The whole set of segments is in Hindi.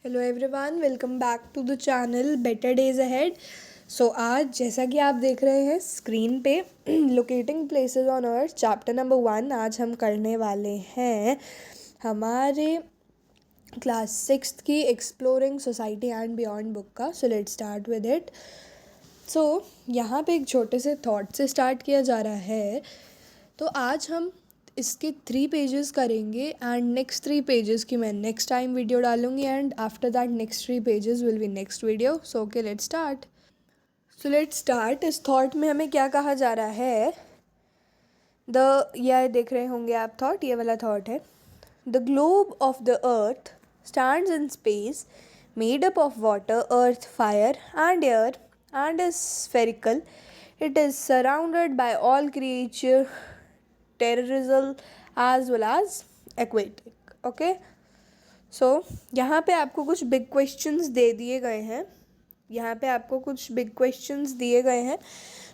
Hello everyone, welcome back to the channel better days ahead. So आज जैसा कि आप देख रहे हैं स्क्रीन पे locating places on earth chapter number 1 आज हम करने वाले हैं हमारे क्लास 6 की exploring society and beyond book का। So let's start with it. So यहाँ पे एक छोटे से थॉट से स्टार्ट किया जा रहा है। तो आज हम इसके 3 पेजेस करेंगे एंड नेक्स्ट 3 पेजेस की मैं नेक्स्ट टाइम वीडियो डालूंगी and after that next 3 pages will be next video. So okay, let's start. So let's start. इस थॉट में हमें क्या कहा जा रहा है, यह देख रहे होंगे आप थॉट, ये वाला थॉट है, the globe of the earth stands in space made up of water, earth, fire and air and is spherical. It is surrounded by all creature, terrestrial as well as aquatic. Okay, so यहाँ पे आपको कुछ बिग क्वेश्चंस दे दिए गए हैं। यहाँ पे आपको कुछ बिग क्वेश्चंस दिए गए हैं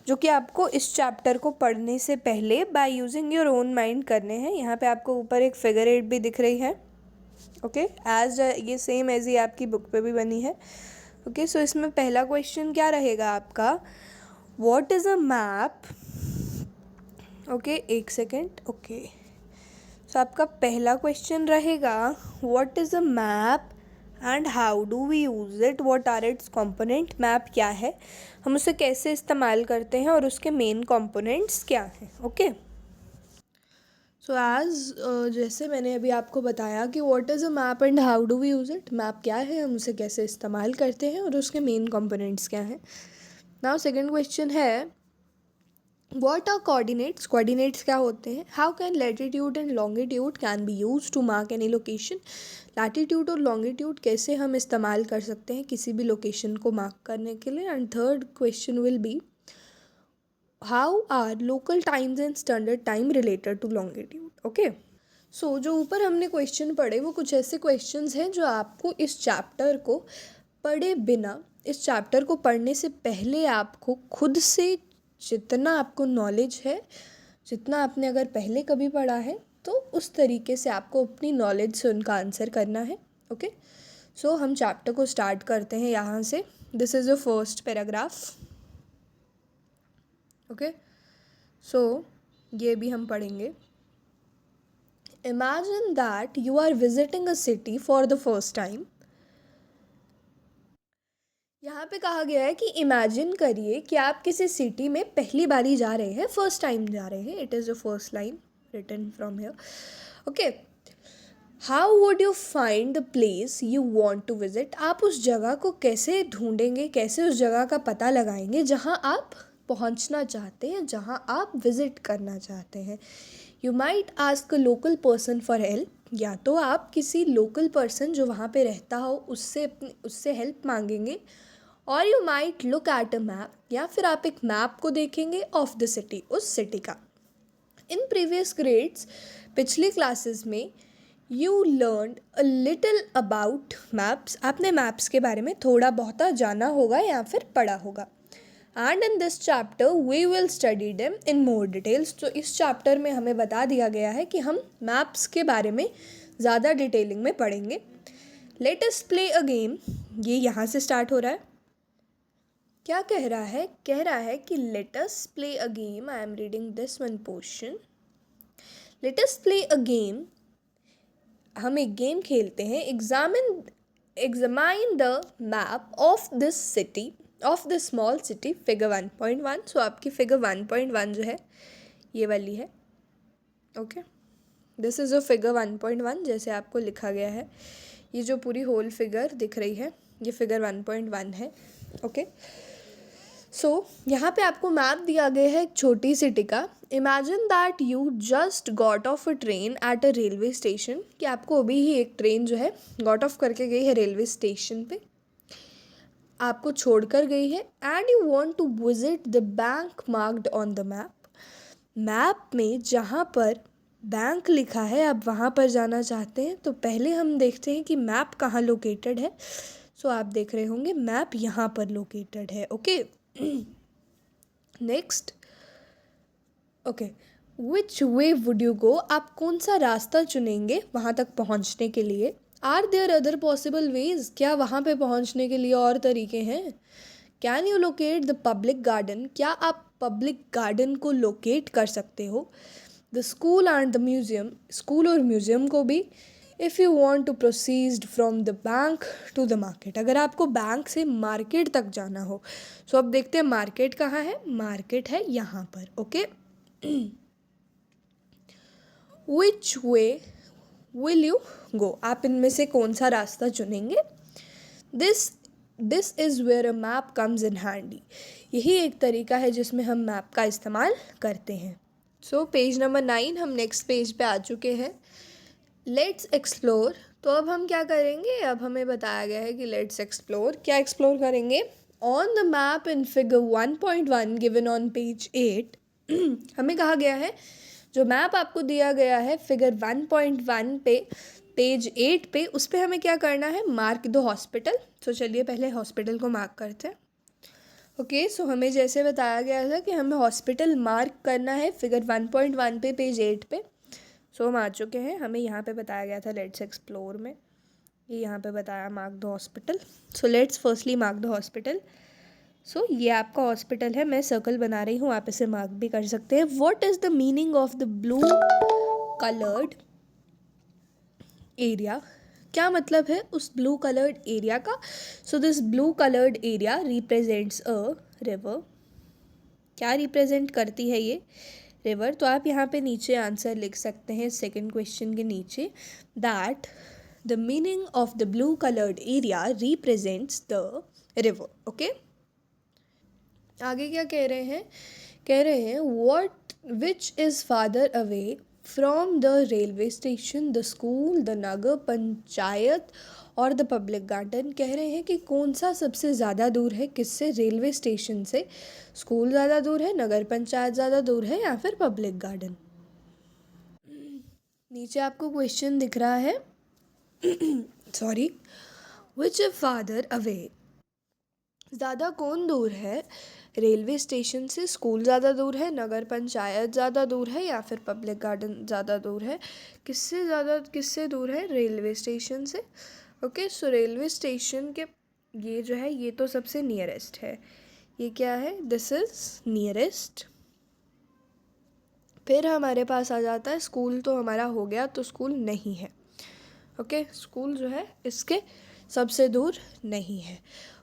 जो कि आपको इस चैप्टर को पढ़ने से पहले by using your own mind करने हैं। यहाँ पे आपको ऊपर एक फिगर 8 भी दिख रही है। ओके, एज ये सेम एज ही आपकी बुक पे भी बनी है। ओके, सो इसमें पहला क्वेश्चन क्या रहेगा आपका, what is a map. Okay, एक सेकेंड। ओके, सो आपका पहला क्वेश्चन रहेगा what is a map and how do we use it, what are its component. Map क्या है, हम उसे कैसे इस्तेमाल करते हैं और उसके मेन कंपोनेंट्स क्या हैं। ओके, सो एज जैसे मैंने अभी आपको बताया कि what is a map and how do we use it. Map क्या है, हम उसे कैसे इस्तेमाल करते हैं और उसके मेन कंपोनेंट्स क्या हैं। नाउ सेकंड क्वेश्चन है व्हाट आर कोऑर्डिनेट्स। कोऑर्डिनेट्स क्या होते हैं। How can latitude and longitude can be use to mark any location. Latitude और लॉन्गिट्यूड कैसे हम इस्तेमाल कर सकते हैं किसी भी लोकेशन को मार्क करने के लिए। And third question will be how are local times and standard time related to longitude. Okay, so जो ऊपर हमने क्वेश्चन पढ़े वो कुछ ऐसे क्वेश्चंस हैं जो आपको इस चैप्टर को पढ़े बिना, इस चैप्टर को पढ़ने से पहले आपको खुद से जितना आपको नॉलेज है, जितना आपने अगर पहले कभी पढ़ा है तो उस तरीके से आपको अपनी नॉलेज से उनका आंसर करना है। ओके, सो हम चैप्टर को स्टार्ट करते हैं यहाँ से। This is your first paragraph. Okay, so ये भी हम पढ़ेंगे। Imagine that you are visiting a city for the first time. यहाँ पे कहा गया है कि इमेजिन करिए कि आप किसी सिटी में पहली बारी जा रहे हैं, फर्स्ट टाइम जा रहे हैं। It is the first line written from here. Okay, how would you find the place you want to visit. आप उस जगह को कैसे ढूंढेंगे, कैसे उस जगह का पता लगाएंगे जहाँ आप पहुँचना चाहते हैं, जहाँ आप विज़िट करना चाहते हैं। You might ask a local person for help. या तो आप किसी लोकल पर्सन जो वहाँ पे रहता हो उससे हेल्प मांगेंगे। और you might look at a map, या फिर आप एक मैप को देखेंगे ऑफ द सिटी, उस सिटी का। इन प्रीवियस ग्रेड्स, पिछली क्लासेस में, you learn a little about maps. आपने मैप्स के बारे में थोड़ा बहुत जाना होगा या फिर पढ़ा होगा। And in this chapter we will study them in more details. तो इस चैप्टर में हमें बता दिया गया है कि हम मैप्स के बारे में ज़्यादा डिटेलिंग में पढ़ेंगे। Let us play a game. ये यहाँ से स्टार्ट हो रहा है। क्या कह रहा है, कह रहा है कि let us play a game. I am reading this one portion. Let us play a game. हम एक गेम खेलते हैं। Examine the map of this city, of the small city, figure 1.1। सो आपकी फिगर 1.1 जो है ये वाली है। Okay, this is a figure 1.1 जैसे आपको लिखा गया है। ये जो पूरी होल फिगर दिख रही है ये फिगर 1.1 है। ओके, सो यहाँ पे आपको मैप दिया गया है एक छोटी सिटी का। Imagine that you just got of a train at a railway station. कि आपको अभी ही एक ट्रेन जो है गॉट ऑफ करके गई है रेलवे स्टेशन पे, आपको छोड़कर गई है। And you want to visit the bank marked on the map. Map में जहाँ पर बैंक लिखा है आप वहाँ पर जाना चाहते हैं। तो पहले हम देखते हैं कि मैप कहाँ लोकेटेड है। सो आप देख रहे होंगे मैप यहाँ पर लोकेटेड है। Okay, next. Okay, which way would you go. आप कौन सा रास्ता चुनेंगे वहाँ तक पहुँचने के लिए। Are there other possible ways, क्या वहाँ पे पहुँचने के लिए और तरीके हैं? Can you locate the public garden, क्या आप पब्लिक गार्डन को लोकेट कर सकते हो? The school and the museum, school और म्यूजियम को भी। If you want to proceed from the bank to the market, अगर आपको बैंक से मार्केट तक जाना हो। सो अब देखते हैं मार्केट कहाँ है, मार्केट है यहाँ पर। Okay, which way will you go, आप इनमें से कौन सा रास्ता चुनेंगे? This this is where a map comes in handy, यही एक तरीका है जिसमें हम मैप का इस्तेमाल करते हैं। सो पेज नंबर 9, हम नेक्स्ट पेज पे आ चुके हैं। लेट्स एक्सप्लोर, तो अब हम क्या करेंगे, अब हमें बताया गया है कि लेट्स एक्सप्लोर, क्या एक्सप्लोर करेंगे? On the map in figure 1.1 given on page 8, हमें कहा गया है जो मैप आपको दिया गया है फिगर 1.1 पे पेज 8 पे, उस पर हमें क्या करना है? Mark the hospital. तो चलिए पहले हॉस्पिटल को मार्क करते हैं। ओके, सो हमें जैसे बताया गया था कि हमें हॉस्पिटल मार्क करना है फिगर 1.1 पे पेज 8 पे। सो हम आ चुके हैं, हमें यहाँ पे बताया गया था लेट्स एक्सप्लोर में, ये यहाँ पे बताया mark the hospital. So let's firstly mark the hospital. So ये आपका हॉस्पिटल है, मैं सर्कल बना रही हूँ, आप इसे मार्क भी कर सकते हैं। What is the meaning of the blue coloured area, क्या मतलब है उस ब्लू कलर्ड एरिया का? So this blue coloured area represents a river, क्या रिप्रेजेंट करती है ये? रिवर। तो आप यहाँ पे नीचे आंसर लिख सकते हैं सेकंड क्वेश्चन के नीचे, that the meaning of the blue coloured area represents the river. Okay, आगे क्या कह रहे हैं? कह रहे हैं what which is farther away from the railway station, the school, the nagar panchayat और द पब्लिक गार्डन। कह रहे हैं कि कौन सा सबसे ज़्यादा दूर है, किससे? रेलवे स्टेशन से। स्कूल ज़्यादा दूर है, नगर पंचायत ज़्यादा दूर है, या फिर पब्लिक गार्डन? नीचे आपको क्वेश्चन दिख रहा है, sorry, which is father away, ज़्यादा कौन दूर है? रेलवे स्टेशन से स्कूल ज़्यादा दूर है, नगर पंचायत ज़्यादा दूर है, या फिर पब्लिक गार्डन ज़्यादा दूर है? किससे दूर है? रेलवे स्टेशन से। ओके, सो रेलवे स्टेशन के ये जो है ये तो सबसे नियरेस्ट है, ये क्या है? This is nearest. फिर हमारे पास आ जाता है स्कूल, तो हमारा हो गया, तो स्कूल नहीं है। ओके, स्कूल जो है इसके सबसे दूर नहीं है।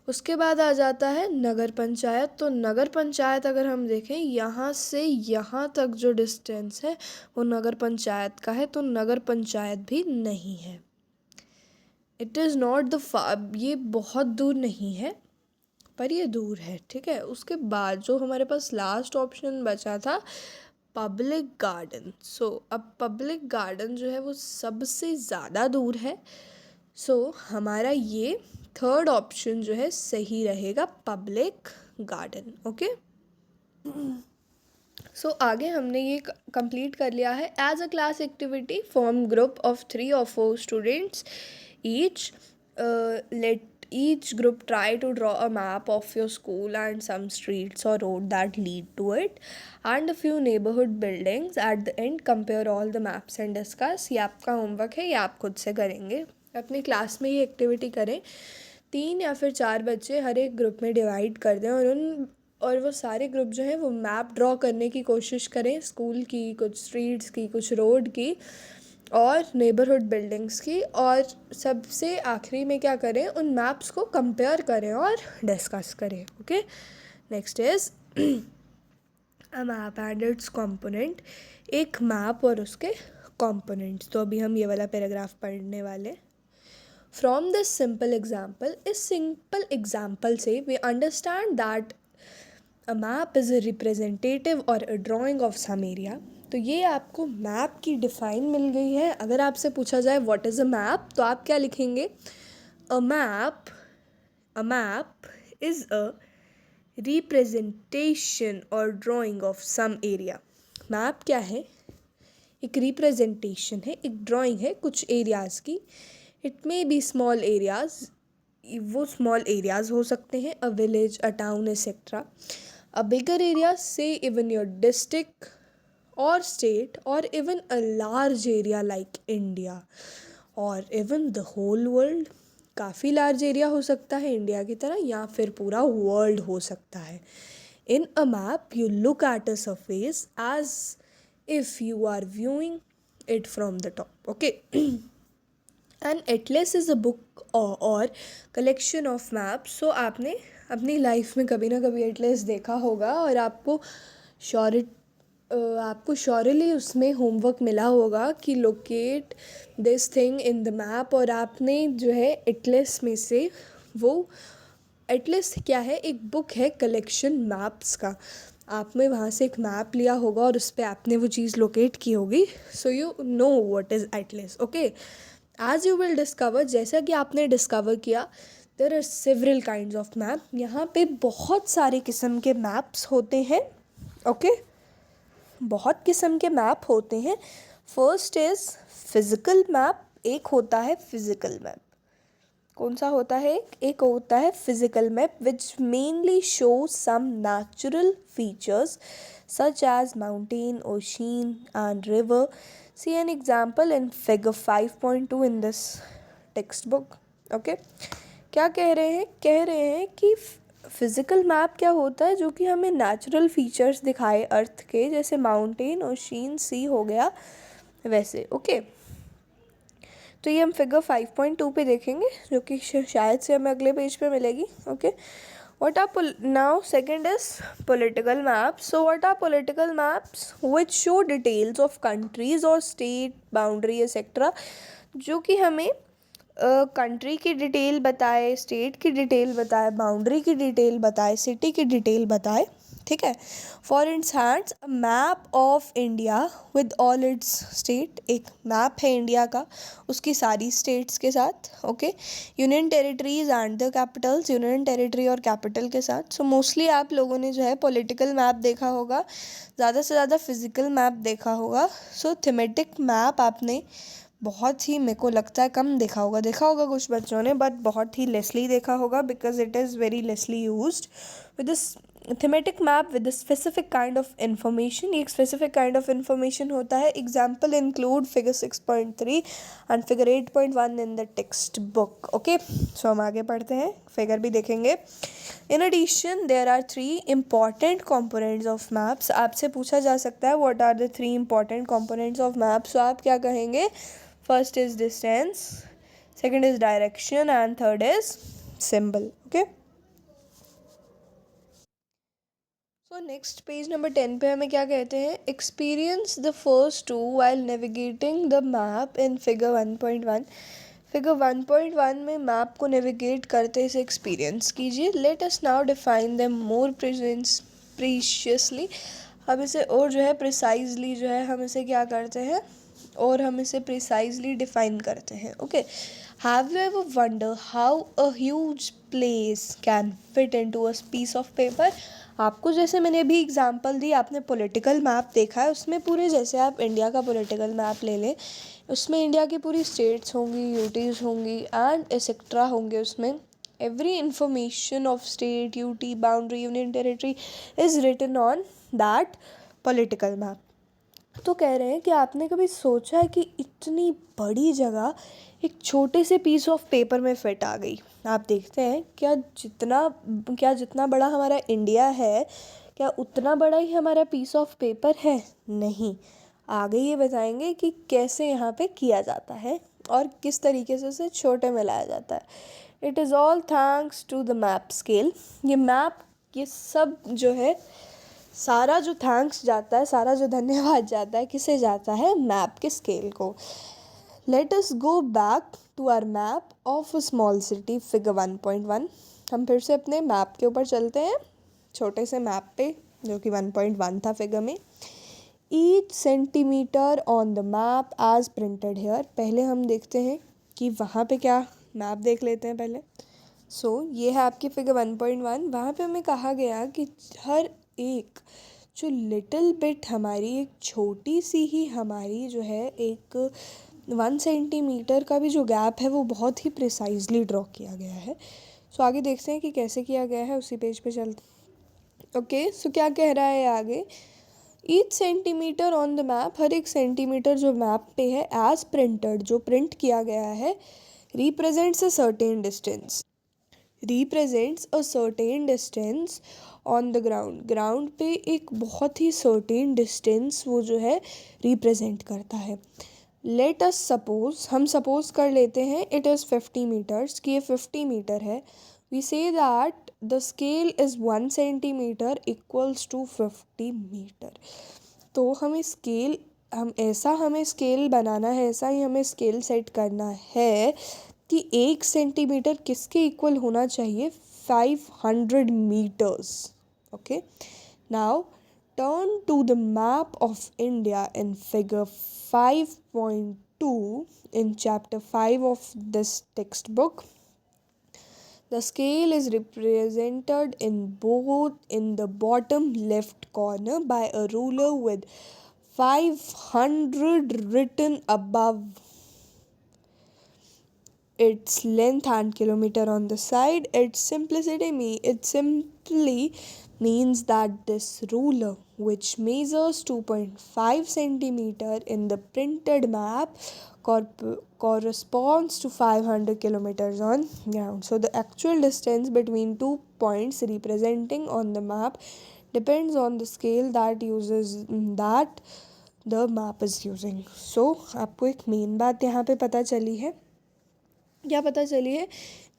उसके बाद आ जाता है नगर पंचायत, तो नगर पंचायत अगर हम देखें यहाँ से यहाँ तक जो डिस्टेंस है वो नगर पंचायत का है, तो नगर पंचायत भी नहीं है। इट इज़ नॉट द ये बहुत दूर नहीं है पर ये दूर है, ठीक है। उसके बाद जो हमारे पास लास्ट ऑप्शन बचा था पब्लिक गार्डन, सो अब पब्लिक गार्डन जो है वो सबसे ज़्यादा दूर है। सो हमारा ये थर्ड ऑप्शन जो है सही रहेगा, पब्लिक गार्डन। ओके, सो आगे हमने ये कंप्लीट कर लिया है। As a class activity form group of 3 or 4 students each, let each group try to draw a map of your school and some streets or road that lead to it and a few neighborhood buildings. At the end compare all the maps and discuss. ये आपका होमवर्क है, ये आप खुद से करेंगे, अपनी क्लास में ये एक्टिविटी करें। 3 या फिर 4 बच्चे हर एक ग्रुप में डिवाइड कर दें और वो सारे ग्रुप जो है वो मैप ड्रॉ करने की कोशिश करें, स्कूल की, कुछ स्ट्रीट्स की, कुछ रोड की और नेबरहुड बिल्डिंग्स की, और सबसे आखिरी में क्या करें, उन मैप्स को कंपेयर करें और डिस्कस करें। Okay, next is a map and it's component, एक मैप और उसके कंपोनेंट्स। तो अभी हम ये वाला पैराग्राफ पढ़ने वाले। फ्रॉम दिस सिंपल एग्जाम्पल, इस सिंपल एग्जाम्पल से we understand that a map is a representative और a drawing of some area. तो ये आपको मैप की डिफ़ाइन मिल गई है। अगर आपसे पूछा जाए व्हाट इज़ अ मैप, तो आप क्या लिखेंगे? A map is a representation or drawing of some area. Map क्या है? एक रिप्रेजेंटेशन है, एक ड्राइंग है कुछ एरियाज़ की। It may be small areas, वो स्मॉल एरियाज़ हो सकते हैं, a village, a town, etcetera. A bigger area से इवन योर डिस्ट्रिक्ट और स्टेट और even a large area like India. और इवन द होल वर्ल्ड, काफ़ी लार्ज एरिया हो सकता है इंडिया की तरह, या फिर पूरा वर्ल्ड हो सकता है. In a map you look at a surface as if you are viewing it from the top. Okay. An atlas is a book or collection of maps. So आपने अपनी लाइफ में कभी ना कभी एटलस देखा होगा और श्योर आपको श्योरली उसमें होमवर्क मिला होगा कि locate this thing in the map. और आपने जो है एटलस में से वो एटलस क्या है, एक बुक है कलेक्शन मैप्स का. आपने वहाँ से एक मैप लिया होगा और उस पर आपने वो चीज़ लोकेट की होगी. So you know what is atlas. Okay. As you will discover, जैसा कि आपने डिस्कवर किया, there are several kinds of map. यहाँ पे बहुत सारे किस्म के मैप्स होते हैं. ओके. बहुत किस्म के मैप होते हैं. First is physical map. एक होता है फिज़िकल मैप. कौन सा होता है? एक होता है physical map which mainly show some natural features such as mountain, ocean and river. See an example in figure 5.2 in this textbook. Okay. क्या कह रहे हैं? कह रहे हैं कि फिज़िकल मैप क्या होता है, जो कि हमें नेचुरल फीचर्स दिखाए अर्थ के, जैसे माउंटेन, ओशन, सी हो गया वैसे. ओके. तो ये हम फिगर 5.2 पे देखेंगे, जो कि शायद से हमें अगले पेज पे मिलेगी. Okay. What are now second is political maps. So what are political maps? Which show details of countries or state boundary etc. जो कि हमें कंट्री की डिटेल बताए, स्टेट की डिटेल बताए, बाउंड्री की डिटेल बताए, सिटी की डिटेल बताए. ठीक है. For instance map of India with all it's state. एक मैप है इंडिया का उसकी सारी स्टेट्स के साथ. Okay. Union territories and the Capitals, union territory और कैपिटल के साथ. सो मोस्टली आप लोगों ने जो है पॉलिटिकल मैप देखा होगा, ज़्यादा से ज़्यादा फिजिकल मैप देखा होगा. सो थीमेटिक मैप आपने बहुत ही, मेरे को लगता है, कम देखा होगा कुछ बच्चों ने, बट बहुत ही लेसली देखा होगा बिकॉज इट इज़ वेरी लेसली used. With this thematic map with specific kind of information. एक स्पेसिफिक काइंड ऑफ इंफॉर्मेशन होता है. Example include figure 6.3 and figure 8.1 in the textbook. Okay. So हम आगे पढ़ते हैं, फिगर भी देखेंगे. In addition there are 3 important components of maps. आपसे पूछा जा सकता है what are the 3 important components of maps. तो आप क्या कहेंगे? First is distance, second is direction and third is symbol. Okay. So next page number 10 पे हमें क्या कहते हैं? Experience the first two while navigating the map in figure 1.1. Figure 1.1 में मैप को नेविगेट करते इसे एक्सपीरियंस कीजिए. Let us now define them more precisely. हम इसे और जो है प्रिसाइजली जो है हम इसे क्या करते हैं, और हम इसे प्रिसाइजली डिफाइन करते हैं. Okay. Have you ever wonder how a huge place can fit into a piece of paper. आपको जैसे मैंने अभी एग्जांपल दी, आपने पॉलिटिकल मैप देखा है, उसमें पूरे, जैसे आप इंडिया का पॉलिटिकल मैप ले लें, उसमें इंडिया की पूरी स्टेट्स होंगी, यूटीज़ होंगी एंड एक्सेट्रा होंगे. उसमें every information of state, UT, boundary, union territory is written on that political map. तो कह रहे हैं कि आपने कभी सोचा है कि इतनी बड़ी जगह एक छोटे से पीस ऑफ पेपर में फिट आ गई. आप देखते हैं क्या जितना बड़ा हमारा इंडिया है, क्या उतना बड़ा ही हमारा पीस ऑफ पेपर है? नहीं. आगे ये बताएंगे कि कैसे यहाँ पे किया जाता है और किस तरीके से उसे छोटे में लाया जाता है. It is all thanks to the map scale. ये मैप, ये सब जो है, सारा जो थैंक्स जाता है, सारा जो धन्यवाद जाता है, किसे जाता है? मैप के स्केल को. Let us go back to our map of a small city figure 1.1. हम फिर से अपने मैप के ऊपर चलते हैं, छोटे से मैप पे जो कि 1.1 था फिगर में. Each centimetre on the map as printed here. पहले हम देखते हैं कि वहाँ पे क्या, मैप देख लेते हैं पहले. सो ये है आपकी फिगर 1.1. वहाँ पे हमें कहा गया कि हर एक जो लिटिल बिट हमारी, एक छोटी सी ही हमारी जो है, एक 1 सेंटीमीटर का भी जो गैप है वो बहुत ही प्रिसाइजली ड्रॉ किया गया है. सो आगे देखते हैं कि कैसे किया गया है, उसी पेज पे चलते. ओके. सो क्या कह रहा है आगे? Each centimetre on the map, हर एक सेंटीमीटर जो मैप पे है, एज प्रिंटेड, जो प्रिंट किया गया है, represents a certain distance, represents a certain distance on the ground, ground पे एक बहुत ही सर्टेन डिस्टेंस वो जो है रिप्रेजेंट करता है। लेट अस सपोज, हम सपोज कर लेते हैं इट इज़ 50 मीटर्स, कि ये 50 मीटर है। We see that the scale is 1 centimetre equals to 50 metre. तो हमें स्केल, हमें स्केल बनाना है, ऐसा ही हमें स्केल सेट करना है कि 1 सेंटीमीटर किसके इक्वल होना चाहिए, 500 metres. Okay, now turn to the map of India in figure 5.2 in chapter 5 of this textbook. The scale is represented in the bottom left corner by a ruler with 500 written above its length and kilometer on the side. It simply means that this ruler, which measures 2.5 centimeter in the printed map, corresponds to 500 kilometers on ground. So the actual distance between 2 points representing on the map depends on the scale that the map is using. So आपको एक मेन बात यहाँ पे पता चली है, क्या पता चली है,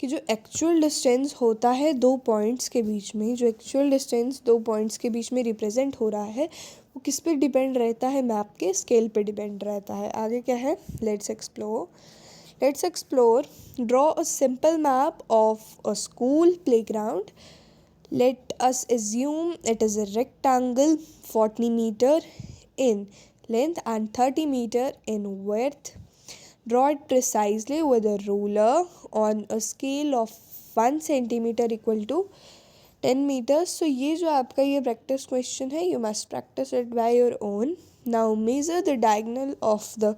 कि जो एक्चुअल डिस्टेंस होता है 2 पॉइंट्स के बीच में, जो एक्चुअल डिस्टेंस 2 पॉइंट्स के बीच में रिप्रेजेंट हो रहा है, वो किस पे डिपेंड रहता है, मैप के स्केल पे डिपेंड रहता है। आगे क्या है, let's explore draw a simple map of a school playground. Let us assume it is a rectangle 40 metre in length and 30 meter in width. Draw it precisely with a ruler on a scale of 1 centimeter equal to 10 meters. So ये जो आपका ये practice question है, you must practice it by your own. Now measure the diagonal of the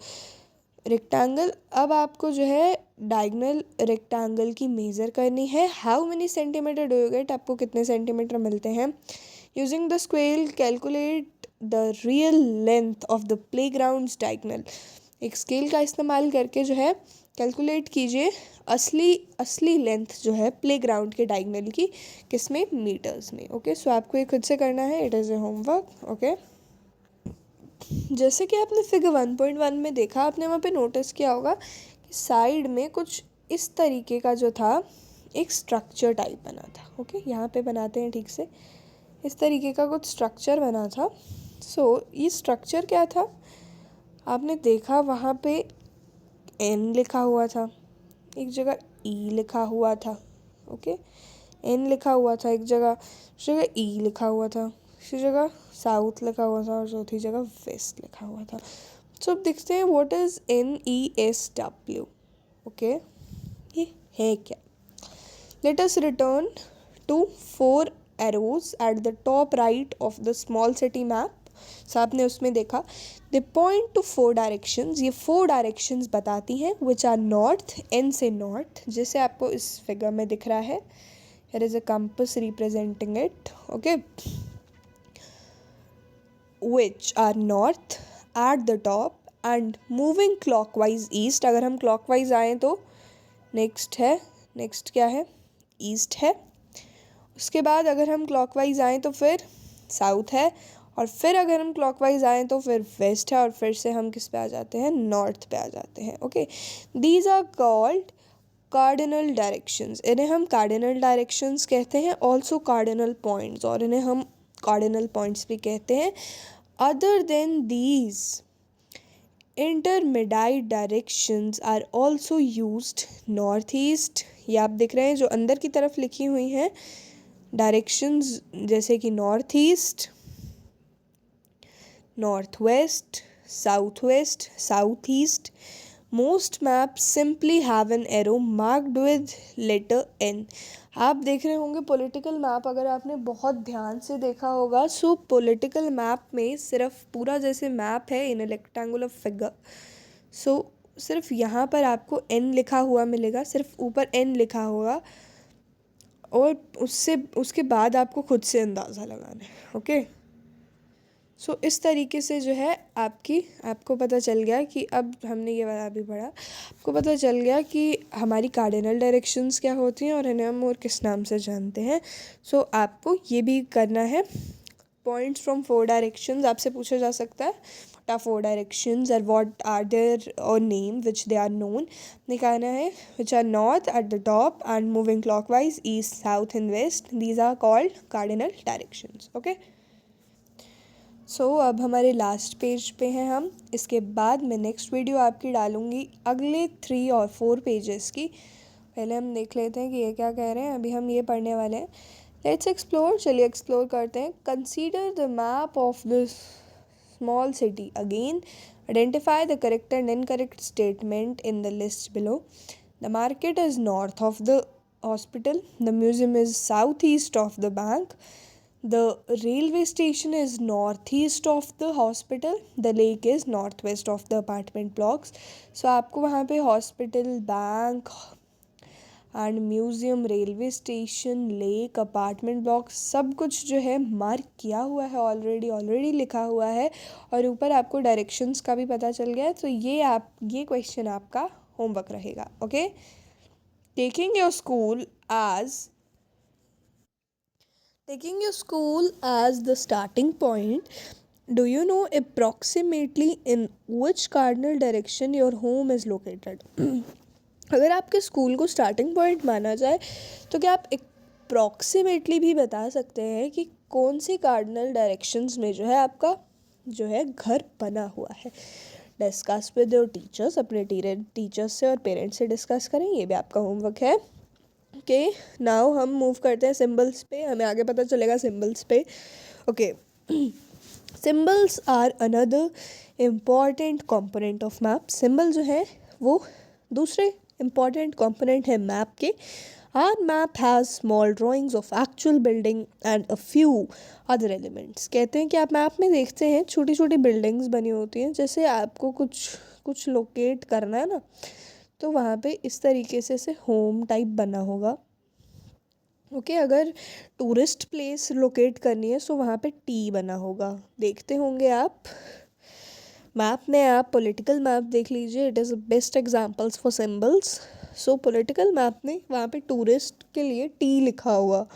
rectangle. अब आपको जो है diagonal rectangle की measure करनी है. How many centimeter do you get? आपको कितने सेंटीमीटर मिलते हैं? Using the scale, calculate the real length of the playground's diagonal. एक स्केल का इस्तेमाल करके जो है कैलकुलेट कीजिए असली लेंथ जो है प्लेग्राउंड के डायगोनल की, किसमें, मीटर्स में। ओके, सो आपको ये खुद से करना है, it is a homework. Okay, जैसे कि आपने फिगर 1.1 में देखा, आपने वहाँ पे नोटिस किया होगा कि साइड में कुछ इस तरीके का जो था एक स्ट्रक्चर टाइप बना था। ओके, यहाँ पे बनाते हैं ठीक से, इस तरीके का कुछ स्ट्रक्चर बना था। सो ये स्ट्रक्चर क्या था, आपने देखा वहाँ पे एन लिखा हुआ था, एक जगह ई लिखा हुआ था। ओके, एन लिखा हुआ था एक जगह, दूसरी जगह ई लिखा हुआ था, दूसरी जगह साउथ लिखा हुआ था, और चौथी जगह वेस्ट लिखा हुआ था। सो अब देखते हैं व्हाट इज़ NESW। ओके, ये है क्या। Let us return to 4 arrows at the top right of the small city map. सो आपने उसमें देखा दे पॉइंट टू 4 डायरेक्शंस, ये 4 डायरेक्शंस बताती हैं विच आर नॉर्थ, एन से नॉर्थ, जैसे आपको इस फिगर में दिख रहा है, here is a compass representing it. Okay, which are north at the top and moving clockwise east. अगर हम क्लॉकवाइज आएँ तो नेक्स्ट क्या है, ईस्ट है। उसके बाद अगर हम क्लॉकवाइज आएँ तो फिर साउथ है, और फिर अगर हम क्लॉकवाइज आएँ तो फिर वेस्ट है, और फिर से हम किस पे आ जाते हैं, नॉर्थ पे आ जाते हैं। Okay, these are called cardinal directions. इन्हें हम कार्डिनल डायरेक्शंस कहते हैं, ऑल्सो कार्डिनल पॉइंट्स, और इन्हें हम कार्डिनल पॉइंट्स भी कहते हैं। Other than these intermediate directions are also used. North east, ये आप दिख रहे हैं जो अंदर की तरफ लिखी हुई हैं डायरेक्शंस, जैसे कि north east, north west, south east. Most maps simply have an arrow marked with letter N. आप देख रहे होंगे पॉलिटिकल मैप, अगर आपने बहुत ध्यान से देखा होगा, सो पॉलिटिकल मैप में सिर्फ पूरा जैसे मैप है इन ए रेक्टेंगुलर फिगर, सो सिर्फ यहाँ पर आपको एन लिखा हुआ मिलेगा, सिर्फ ऊपर एन लिखा होगा, और उसके बाद आपको खुद से अंदाज़ा लगाना है। ओके, सो इस तरीके से जो है आपको पता चल गया कि अब हमने ये वाला भी पढ़ा, आपको पता चल गया कि हमारी कार्डिनल डायरेक्शंस क्या होती हैं और इन्हें हम और किस नाम से जानते हैं। सो आपको ये भी करना है। पॉइंट्स फ्रॉम 4 डायरेक्शंस आपसे पूछा जा सकता है। what are 4 directions or what are their or name which they are known, निकालना है। which are north at the top and moving clockwise, east, south and west, these are called cardinal directions. okay, अब हमारे लास्ट पेज पे हैं हम। इसके बाद मैं नेक्स्ट वीडियो आपकी डालूँगी अगले 3 और 4 पेजेस की। पहले हम देख लेते हैं कि ये क्या कह रहे हैं। अभी हम ये पढ़ने वाले हैं। लेट्स एक्सप्लोर, चलिए एक्सप्लोर करते हैं। Consider the map of the small city again, identify the correct and incorrect statement in the list below. The market is north of the hospital, the museum is south east of the bank, the railway station is northeast of the hospital, the lake is northwest of the apartment blocks. So आपको वहाँ पे hospital, bank and museum, railway station, lake, apartment block सब कुछ जो है मार्क किया हुआ है, ऑलरेडी लिखा हुआ है और ऊपर आपको डायरेक्शंस का भी पता चल गया है। तो ये क्वेश्चन आपका होमवर्क रहेगा। Okay, taking your school as the starting point, do you know approximately in which cardinal direction your home is located? अगर आपके स्कूल को स्टार्टिंग पॉइंट माना जाए तो क्या आप अप्रॉक्सीमेटली भी बता सकते हैं कि कौन सी कार्डिनल डायरेक्शंस में जो है आपका जो है घर बना हुआ है? डिस्कस विद योर टीचर्स, अपने टीचर्स से और पेरेंट्स से डिस्कस करें, ये भी आपका होमवर्क है। ओके, नाउ हम मूव करते हैं सिंबल्स पे, हमें आगे पता चलेगा सिंबल्स पे। Okay, symbols are another important component of map. Symbol जो है वो दूसरे इम्पॉर्टेंट कंपोनेंट है मैप के। Our map has small drawings of actual building and a few other elements. कहते हैं कि आप मैप में देखते हैं छोटी छोटी बिल्डिंग्स बनी होती हैं, जैसे आपको कुछ लोकेट करना है ना, तो वहाँ पे इस तरीके से होम टाइप बना होगा। ओके, अगर टूरिस्ट प्लेस लोकेट करनी है तो वहाँ पे टी बना होगा, देखते होंगे आप मैप में। आप पॉलिटिकल मैप देख लीजिए, it is best examples for symbols. So political map में वहाँ पे टूरिस्ट के लिए टी लिखा हुआ।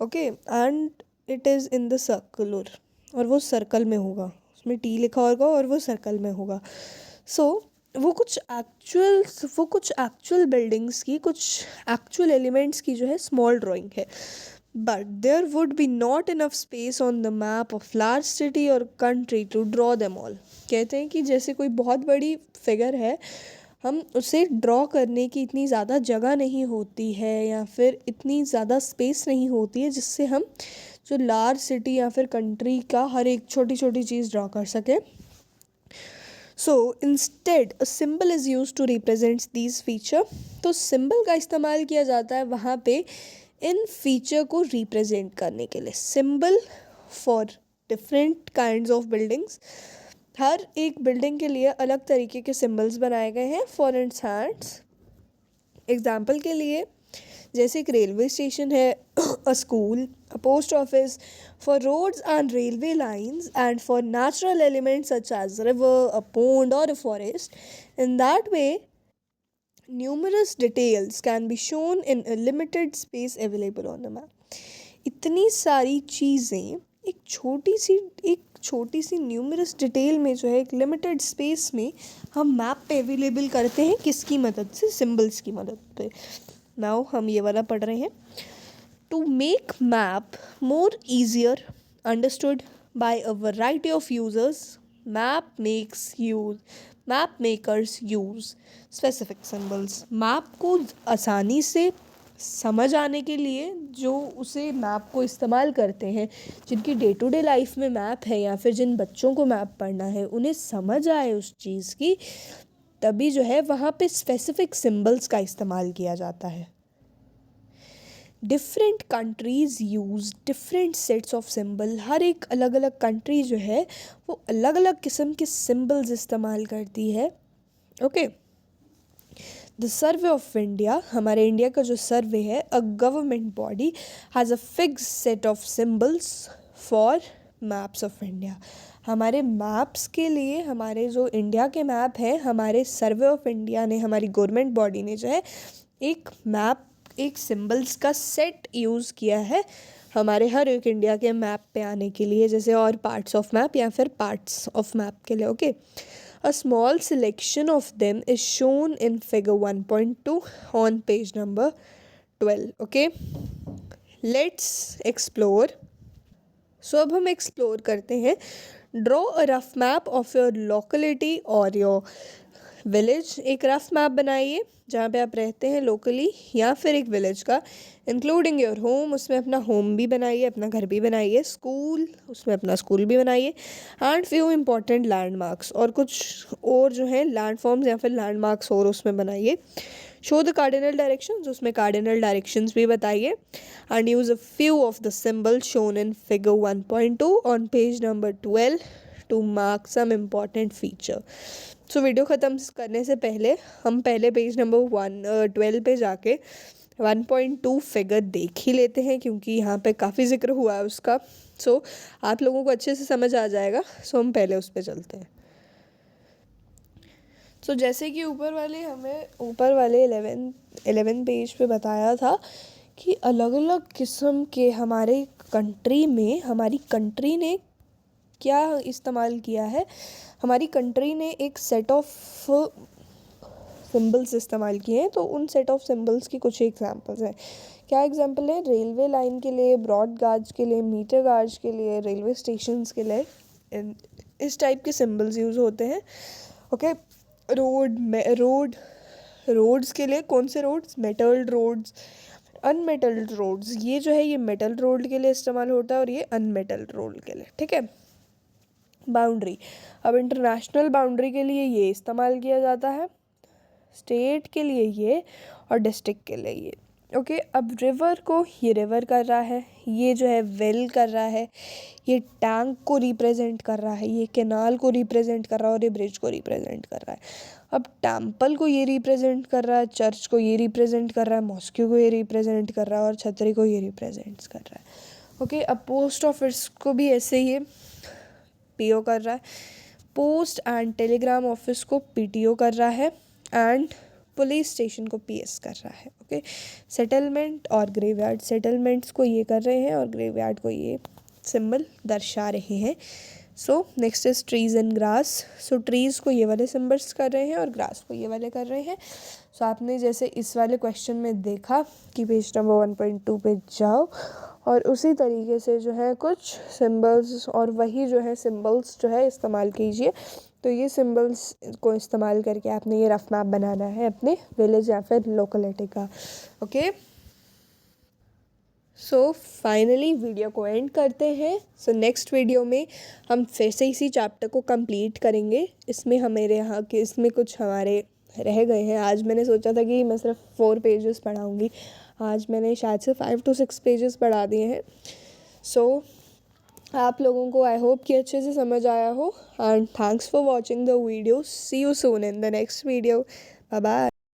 Okay, and it is in the circular, और वो सर्कल में होगा, उसमें टी लिखा होगा और वो सर्कल में होगा। सो वो कुछ एक्चुअल बिल्डिंग्स की, कुछ एक्चुअल एलिमेंट्स की जो है स्मॉल ड्राइंग है। But there would be not enough space on the map of large city or country to draw them all. कहते हैं कि जैसे कोई बहुत बड़ी फिगर है, हम उसे ड्रॉ करने की इतनी ज़्यादा जगह नहीं होती है या फिर इतनी ज़्यादा स्पेस नहीं होती है जिससे हम जो लार्ज सिटी या फिर कंट्री का हर एक छोटी छोटी चीज़ ड्रॉ कर सकें। So instead a symbol is use to represents these feature. तो सिंबल का इस्तेमाल किया जाता है वहाँ पे इन फीचर को रिप्रेजेंट करने के लिए। Symbol for different kinds of buildings, हर एक बिल्डिंग के लिए अलग तरीके के सिंबल्स बनाए गए हैं। फॉर इंस्टेंस, एग्जाम्पल के लिए जैसे एक रेलवे स्टेशन है, a school, a post office, for roads and railway lines and for natural elements such as river, a pond or a forest. In that way numerous details can be shown in a limited space available on the map। इतनी सारी चीज़ें एक छोटी सी न्यूमरस डिटेल में जो है एक लिमिटेड स्पेस में हम मैप पे अवेलेबल करते हैं, किसकी मदद से? सिंबल्स की मदद पे। नाउ हम ये वाला पढ़ रहे हैं। To make map more easier understood by a variety of users, map makers use specific symbols. Map को आसानी से समझ आने के लिए जो उसे मैप को इस्तेमाल करते हैं, जिनकी डे टू डे लाइफ में मैप है या फिर जिन बच्चों को मैप पढ़ना है, उन्हें समझ आए उस चीज़ की, तभी जो है वहाँ पे स्पेसिफिक सिंबल्स का इस्तेमाल किया जाता है। Different countries use different sets of symbol. हर एक अलग अलग कंट्री जो है वो अलग अलग किस्म के सिंबल्स इस्तेमाल करती है। Okay, the survey of India, हमारे इंडिया का जो सर्वे है, a government body has a fix set of symbols for maps of India. हमारे मैप्स के लिए, हमारे जो इंडिया के मैप हैं, हमारे सर्वे ऑफ इंडिया ने, हमारी गवर्नमेंट बॉडी ने जो है एक मैप, एक सिंबल्स का सेट यूज़ किया है हमारे हर एक इंडिया के मैप पे आने के लिए, जैसे और पार्ट्स ऑफ मैप या फिर पार्ट्स ऑफ मैप के लिए। Okay, a small selection of them is shown in figure 1.2 on page number 12। Okay, let's explore. So अब हम एक्सप्लोर करते हैं। Draw a rough map of your locality or your village. एक रफ मैप बनाइए जहाँ पे आप रहते हैं लोकली, या फिर एक विलेज का, इंक्लूडिंग योर होम, उसमें अपना होम भी बनाइए, अपना घर भी बनाइए, स्कूल, उसमें अपना स्कूल भी बनाइए, एंड फ्यू इंपॉर्टेंट लैंडमार्क्स, और कुछ और जो है लैंडफॉर्म्स या फिर लैंडमार्क्स और उसमें बनाइए। शो द कार्डिनल डायरेक्शंस, उसमें कार्डिनल डायरेक्शंस भी बताइए, and use a few of the symbol shown in figure 1.2 on page number 12 to mark some important feature. So video ख़त्म करने से पहले हम पहले पेज नंबर 12 पे जाके 1.2 फिगर देख ही लेते हैं, क्योंकि यहाँ पे काफ़ी जिक्र हुआ है उसका। सो आप लोगों को अच्छे से समझ आ जाएगा। सो हम पहले उस पर चलते हैं। सो जैसे कि ऊपर वाले 11 पेज पे बताया था कि अलग अलग किस्म के हमारे कंट्री में, हमारी कंट्री ने क्या इस्तेमाल किया है। हमारी कंट्री ने एक सेट ऑफ सिंबल्स इस्तेमाल किए हैं। तो उन सेट ऑफ सिंबल्स की कुछ एग्जांपल्स हैं। क्या एग्जांपल है? रेलवे लाइन के लिए, ब्रॉड गाज के लिए, मीटर गाज के लिए, रेलवे स्टेशंस के लिए इस टाइप के सिंबल्स यूज़ होते हैं। ओके, रोड्स के लिए कौन से roads? Metalled roads, unmetalled roads. ये जो है ये मेटल रोड के लिए इस्तेमाल होता है और ये अनमेटल्ड रोड के लिए। ठीक है। बाउंड्री, अब इंटरनेशनल बाउंड्री के लिए ये इस्तेमाल किया जाता है, स्टेट के लिए ये, और डिस्ट्रिक्ट के लिए ये। ओके, अब रिवर को, ये रिवर कर रहा है, ये जो है वेल कर रहा है, ये टैंक को रिप्रेजेंट कर रहा है, ये कैनाल को रिप्रेजेंट कर रहा है, और ये ब्रिज को रिप्रेजेंट कर रहा है। अब टेम्पल को ये रिप्रेजेंट कर रहा है, चर्च को ये रिप्रेजेंट कर रहा है, मॉस्क्यू को ये रिप्रेजेंट कर रहा है, और छतरी को ये रिप्रेजेंट कर रहा है। ओके, अब पोस्ट ऑफिस को भी ऐसे ही पीओ कर रहा है, पोस्ट एंड टेलीग्राम ऑफिस को पीटीओ कर रहा है, एंड पुलिस स्टेशन को पीएस कर रहा है। ओके, सेटलमेंट और ग्रेवयार्ड, सेटलमेंट्स को ये कर रहे हैं और ग्रेवयार्ड को ये सिंबल दर्शा रहे हैं। So next is trees and grass. So trees को ये वाले सिंबल्स कर रहे हैं और ग्रास को ये वाले कर रहे हैं। सो आपने जैसे इस वाले क्वेश्चन में देखा कि पेज नंबर 1.2 पे जाओ और उसी तरीके से जो है कुछ सिंबल्स और वही जो है सिंबल्स जो है इस्तेमाल कीजिए। तो ये सिंबल्स को इस्तेमाल करके आपने ये रफ मैप बनाना है अपने विलेज या फिर लोकेलिटी का। ओके, सो फाइनली वीडियो को एंड करते हैं। सो नेक्स्ट वीडियो में हम फिर से इसी चैप्टर को कंप्लीट करेंगे। इसमें हमारे यहाँ के इसमें कुछ हमारे रह गए हैं। आज मैंने सोचा था कि मैं सिर्फ 4 पेजेस पढ़ाऊँगी, आज मैंने शायद से 5 to 6 पेजेस पढ़ा दिए हैं। सो आप लोगों को आई होप कि अच्छे से समझ आया हो, and thanks for watching the video. See you soon in the next video. Bye bye.